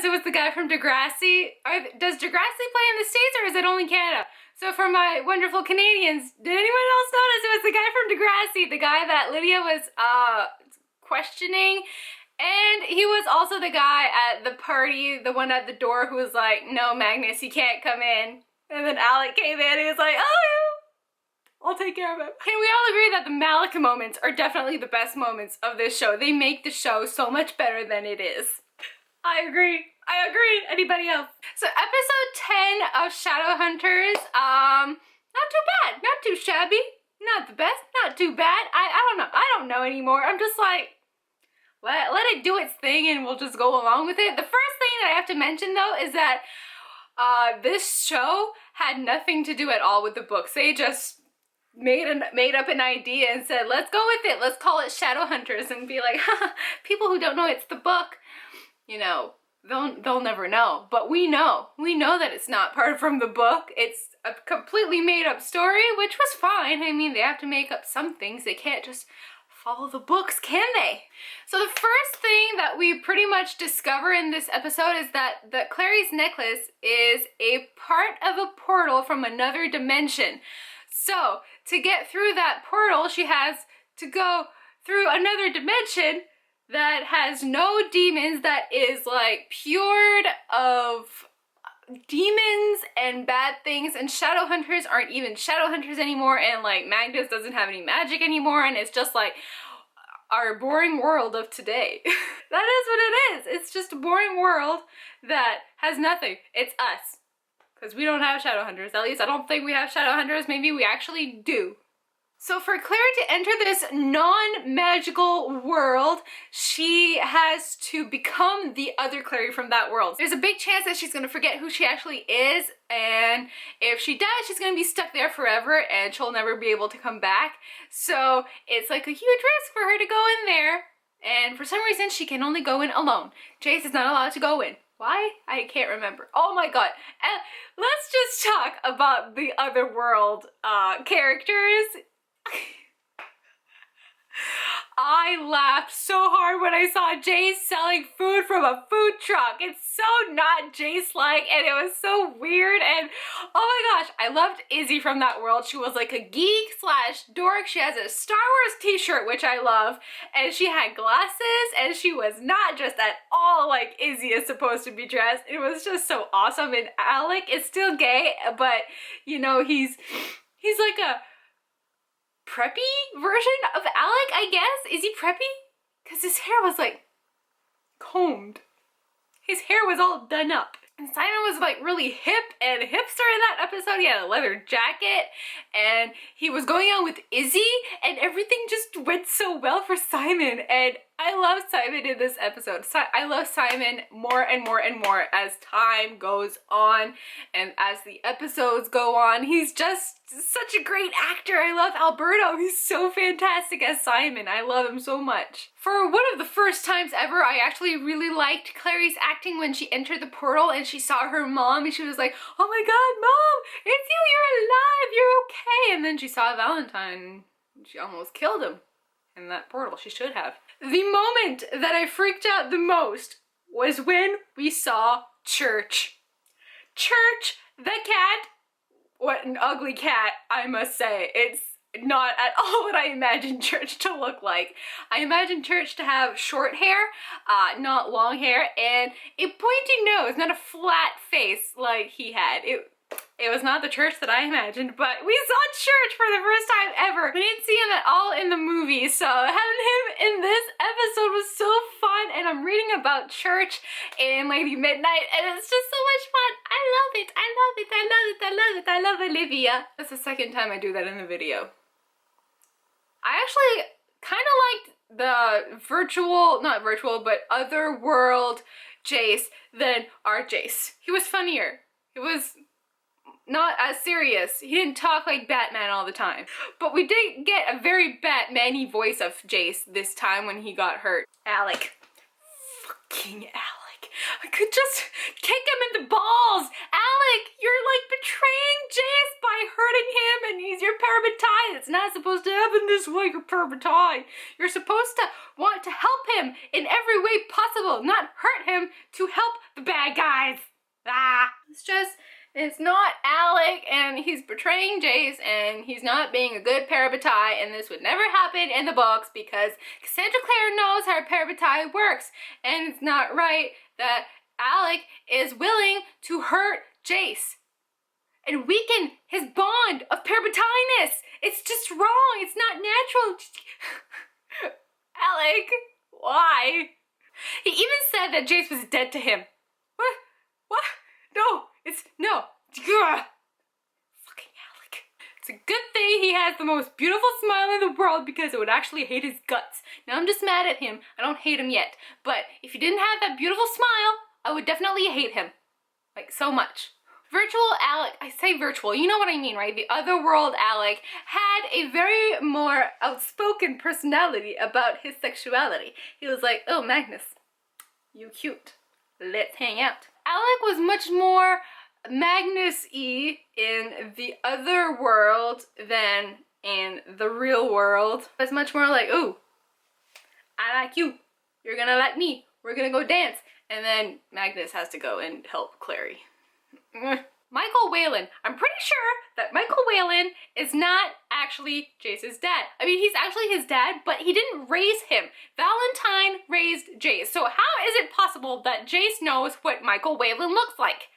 it was the guy from Degrassi. Does Degrassi play in the States or is it only Canada? So for my wonderful Canadians, did anyone else notice it was the guy from Degrassi, the guy that Lydia was questioning? And he was also the guy at the party, the one at the door who was like, no, Magnus, you can't come in. And then Alec came in and he was like, oh yeah, I'll take care of him. Can we all agree that the Malik moments are definitely the best moments of this show? They make the show so much better than it is. I agree. I agree. Anybody else? So episode 10 of Shadowhunters, not too bad, not too shabby, not the best, not too bad. I don't know anymore. I'm just like, let it do its thing and we'll just go along with it. The first thing that I have to mention though is that this show had nothing to do at all with the books. They just made up an idea and said, let's go with it. Let's call it Shadowhunters and be like, people who don't know it's the book, you know, they'll never know. But we know that it's not part from the book. It's a completely made up story, which was fine. I mean, they have to make up some things. They can't just follow the books, can they? So the first thing that we pretty much discover in this episode is that Clary's necklace is a part of a portal from another dimension. So to get through that portal, she has to go through another dimension that has no demons, that is like cured of demons and bad things, and Shadowhunters aren't even Shadowhunters anymore, and like Magnus doesn't have any magic anymore, and it's just like our boring world of today. That is what it is. It's just a boring world that has nothing. It's us. Because we don't have Shadowhunters. At least I don't think we have Shadowhunters. Maybe we actually do. So for Clary to enter this non-magical world, she has to become the other Clary from that world. There's a big chance that she's gonna forget who she actually is, and if she does, she's gonna be stuck there forever and she'll never be able to come back. So it's like a huge risk for her to go in there, and for some reason she can only go in alone. Jace is not allowed to go in. Why? I can't remember. Oh my god. And let's just talk about the other world characters. I laughed so hard when I saw Jace selling food from a food truck. It's so not Jace-like, and it was so weird, and oh my gosh, I loved Izzy from that world. She was like a geek slash dork. She has a Star Wars t-shirt, which I love, and she had glasses, and she was not just at all like Izzy is supposed to be dressed. It was just so awesome, and Alec is still gay, but you know, he's like a preppy version of Alec, I guess. Is he preppy? Because his hair was like combed. His hair was all done up. And Simon was like really hip and hipster in that episode. He had a leather jacket and he was going out with Izzy and everything just went so well for Simon. And I love Simon in this episode. I love Simon more and more and more as time goes on and as the episodes go on. He's just such a great actor. I love Alberto. He's so fantastic as Simon. I love him so much. For one of the first times ever, I actually really liked Clary's acting when she entered the portal and she saw her mom and she was like, oh my god, Mom, it's you, you're alive, you're okay. And then she saw Valentine and she almost killed him in that portal. She should have. The moment that I freaked out the most was when we saw Church. Church, the cat. What an ugly cat, I must say. It's not at all what I imagined Church to look like. I imagined Church to have short hair, not long hair, and a pointy nose, not a flat face like he had. It was not the Church that I imagined, but we saw Church for the first time ever. We didn't see him at all in the movie, so having him in this episode was so fun, and I'm reading about Church in Lady Midnight, and it's just so much fun. I love it, I love it, I love it, I love it, I love Olivia. That's the second time I do that in the video. I actually kind of liked the not virtual, but other world Jace than our Jace. He was funnier. It was not as serious. He didn't talk like Batman all the time. But we did get a very Batman-y voice of Jace this time when he got hurt. Alec. Fucking Alec. I could just kick him in the balls. Alec, you're like betraying Jace by hurting him and he's your parabatai. It's not supposed to happen this way, you're parabatai. You're supposed to want to help him in every way possible, not hurt him to help the bad guys. It's not Alec, and he's betraying Jace, and he's not being a good parabatai, and this would never happen in the books because Cassandra Clare knows how a parabatai works, and it's not right that Alec is willing to hurt Jace and weaken his bond of parabatai-ness. It's just wrong. It's not natural. Alec, why? He even said that Jace was dead to him. What? No. Fucking Alec. It's a good thing he has the most beautiful smile in the world because I would actually hate his guts. Now I'm just mad at him. I don't hate him yet. But if he didn't have that beautiful smile, I would definitely hate him. Like, so much. Virtual Alec, I say virtual, you know what I mean, right? The other world Alec had a very more outspoken personality about his sexuality. He was like, oh, Magnus, you cute. Let's hang out. Alec was much more Magnus-y in the other world than in the real world. It was much more like, ooh, I like you. You're gonna like me. We're gonna go dance. And then Magnus has to go and help Clary. Michael Whalen. I'm pretty sure that Michael Whalen is not actually Jace's dad. I mean, he's actually his dad, but he didn't raise him. Valentine raised Jace. So how is it possible that Jace knows what Michael Whalen looks like?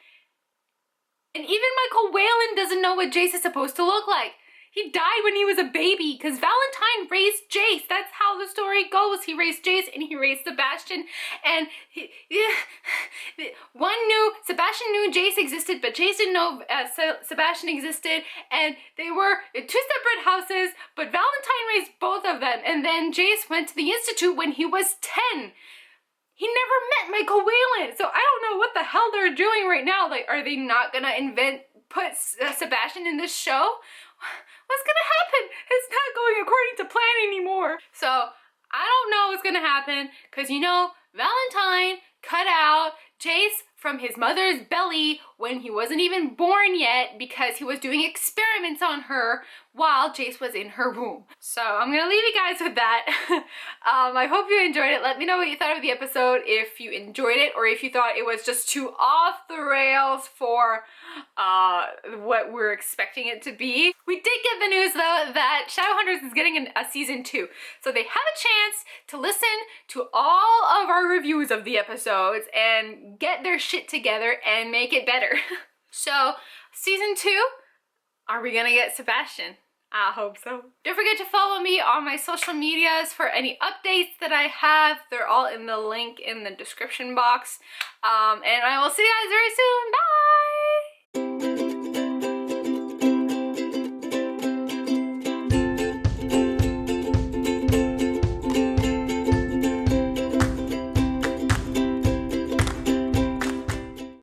And even Michael Whalen doesn't know what Jace is supposed to look like. He died when he was a baby because Valentine raised Jace. That's how the story goes. He raised Jace and he raised Sebastian. And Sebastian knew Jace existed, but Jace didn't know Sebastian existed. And they were in two separate houses, but Valentine raised both of them. And then Jace went to the Institute when he was 10. He never met Michael Whalen. So I don't know what the hell they're doing right now. Like, are they not gonna put Sebastian in this show? What's gonna happen? It's not going according to plan anymore. So I don't know what's gonna happen because, you know, Valentine cut out Jace from his mother's belly when he wasn't even born yet because he was doing experiments on her while Jace was in her womb. So I'm gonna leave you guys with that. I hope you enjoyed it. Let me know what you thought of the episode, if you enjoyed it or if you thought it was just too off the rails for what we're expecting it to be. We did get the news though that Shadowhunters is getting a season 2. So they have a chance to listen to all of our reviews of the episodes and get their shit together and make it better. So season 2, are we gonna get Sebastian? I hope so. Don't forget to follow me on my social medias for any updates that I have. They're all in the link in the description box. And I will see you guys very soon. Bye!